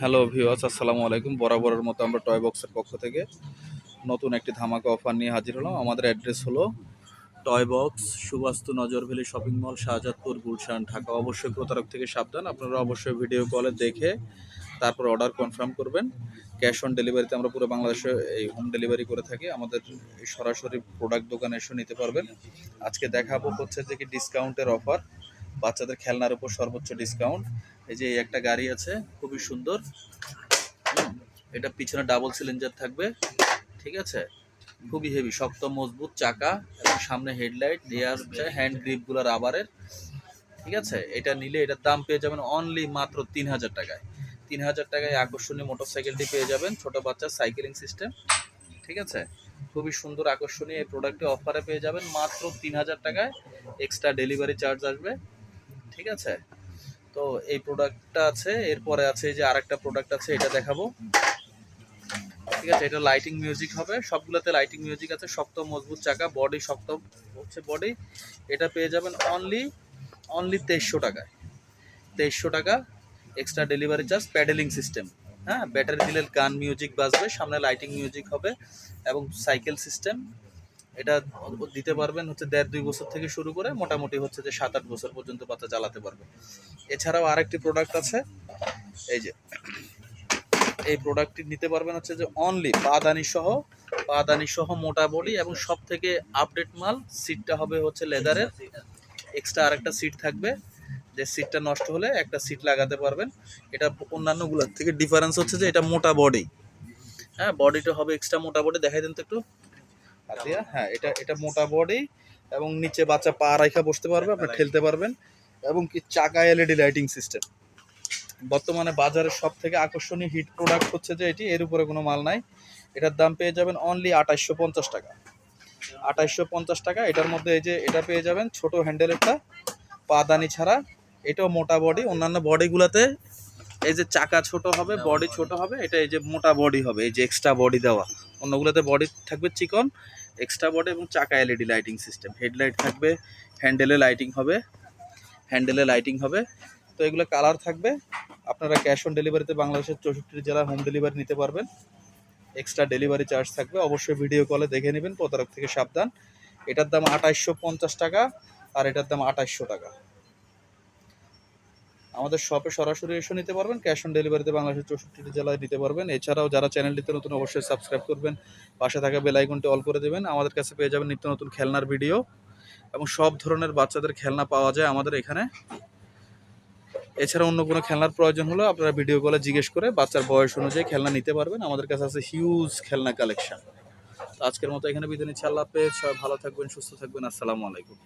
Hello viewers, আসসালামু আলাইকুম। বরাবরের মতো আমরা টয় বক্সের পক্ষ থেকে নতুন একটি ধামাকা অফার নিয়ে হাজির হলাম। আমাদের অ্যাড্রেস হলো toy box, Subastu Nazar valley shopping mall, Shahzadpur, Gulshan, Dhaka. অবশ্যই প্রতারক থেকে সাবধান। আপনারা অবশ্যই ভিডিও কলে দেখে তারপর অর্ডার কনফার্ম করবেন। ক্যাশ অন ডেলিভারিতে আমরা পুরো বাংলাদেশে এই হোম ডেলিভারি করে থাকি। আমাদের এই সরাসরি প্রোডাক্ট দোকানে এসে নিতে পারবেন। আজকে দেখাবো হচ্ছে যে কি ডিসকাউন্টের অফার, বাচ্চাদের খেলনার উপর সর্বোচ্চ ডিসকাউন্ট। এই যে এই একটা গাড়ি আছে, খুবই সুন্দর। এটা পিছনে ডাবল সিলিন্ডার থাকবে, ঠিক আছে, খুবই হেভি, শক্ত মজবুত চাকা এবং সামনে হেডলাইট দেওয়া হচ্ছে হ্যান্ড গ্রিপগুলো রাবারের, ঠিক আছে। এটা নিলে এটার দাম পেয়ে যাবেন অনলি মাত্র 3000 টাকায়। 3000 টাকায় আকর্ষণীয় মোটরসাইকেলটি পেয়ে যাবেন, ছোট বাচ্চার সাইকেলিং সিস্টেম, ঠিক আছে। খুবই সুন্দর আকর্ষণীয় এই প্রোডাক্টটি অফারে পেয়ে যাবেন মাত্র 3000 টাকায়। এক্সট্রা ডেলিভারি চার্জ আসবে, ঠিক আছে। তো এই প্রোডাক্টটা আছে, এরপরে আছে যে আরেকটা প্রোডাক্ট আছে, এটা দেখাবো, ঠিক আছে। এটা লাইটিং মিউজিক হবে, সবগুলোতে লাইটিং মিউজিক আছে। শক্ত মজবুত চাকা, বডি শক্ত হচ্ছে বডি। এটা পেয়ে যাবেন অনলি 2300 টাকায়। 2300 টাকা extra delivery charge, paddling system. হ্যাঁ, ব্যাটারি দিলে গান মিউজিক বাজবে, সামনে লাইটিং মিউজিক হবে এবং সাইকেল সিস্টেম। এটা দিতে পারবেন হচ্ছে 1.5-2 বছর থেকে শুরু করে মোটামুটি হচ্ছে যে 7-8 বছর পর্যন্ত বাচ্চা চালাতে পারবে। এছাড়াও আরেকটি প্রোডাক্ট আছে, এই যে এই প্রোডাক্টটি নিতে পারবেন হচ্ছে যে অনলি পাদানি সহ মোটা বডি এবং সব থেকে আপডেট মাল। সিটটা হবে হচ্ছে লেদারের, এক্সট্রা আরেকটা সিট থাকবে, যে সিটটা নষ্ট হলে একটা সিট লাগাতে পারবেন। এটা অন্যান্যগুলোর থেকে ডিফারেন্স হচ্ছে যে এটা মোটা বডি। হ্যাঁ, বডিটা হবে এক্সট্রা মোটা বডি। দেখাই দেন তো একটু হাতিয়া। হ্যাঁ, এটা এটা মোটা বডি এবং নিচে বাচ্চা পা রাখা বসতে পারবে, আপনি ঠেলতে পারবেন। এবং কি চাকা এলইডি লাইটিং সিস্টেম। বর্তমানে বাজারের সব থেকে আকর্ষণীয় হিট প্রোডাক্ট হচ্ছে যে এটি, এর উপরে কোনো মাল নাই। এটার দাম পেয়ে যাবেন অনলি 2850 টাকা। 2850 টাকা। এটার মধ্যে এই যে এটা পেয়ে যাবেন ছোট হ্যান্ডেলেরটা, পাদানি ছাড়া। এটাও মোটা বডি। অন্যান্য বডিগুলোতে এই যে চাকা ছোট হবে, বডি ছোট হবে, এটা এই যে মোটা বডি হবে, এই যে এক্সট্রা বডি দেওয়া। অন্যগুলোতে বডি থাকবে চিকন, এক্সট্রা বডি এবং চাকা এলইডি লাইটিং সিস্টেম। হেডলাইট থাকবে, হ্যান্ডেলে লাইটিং হবে। তো এগুলো কালার থাকবে। আপনারা ক্যাশ অন ডেলিভারিতে বাংলাদেশের 64 জেলা হোম ডেলিভারি নিতে পারবেন। এক্সট্রা ডেলিভারি চার্জ থাকবে। অবশ্যই ভিডিও কলে দেখে নেবেন, প্রতারক থেকে সাবধান। এটার দাম 2850 টাকা আর এটার দাম 2800 টাকা। আমাদের শপে সরাসরি এসে নিতে পারবেন, ক্যাশ অন ডেলিভারিতে বাংলাদেশের 64 জেলায় নিতে পারবেন। এছাড়াও যারা চ্যানেলটিতে নতুন অবশ্যই সাবস্ক্রাইব করবেন, পাশে থাকা বেল আইকনটি অল করে দেবেন। আমাদের কাছে পেয়ে যাবেন নিত্য নতুন খেলনার ভিডিও এবং সব ধরনের বাচ্চাদের খেলনা পাওয়া যায় আমাদের এখানে। এছাড়া অন্য কোনো খেলনার প্রয়োজন হলে আপনারা ভিডিও কলে জিজ্ঞেস করে বাচ্চার বয়স অনুযায়ী খেলনা নিতে পারবেন। আমাদের কাছে আছে হিউজ খেলনা কালেকশন। আজকের মতো এখানে বিদায় নিচ্ছি। আল্লাহ হাফেজ। সবাই ভালো থাকবেন, সুস্থ থাকবেন। আসসালামু আলাইকুম।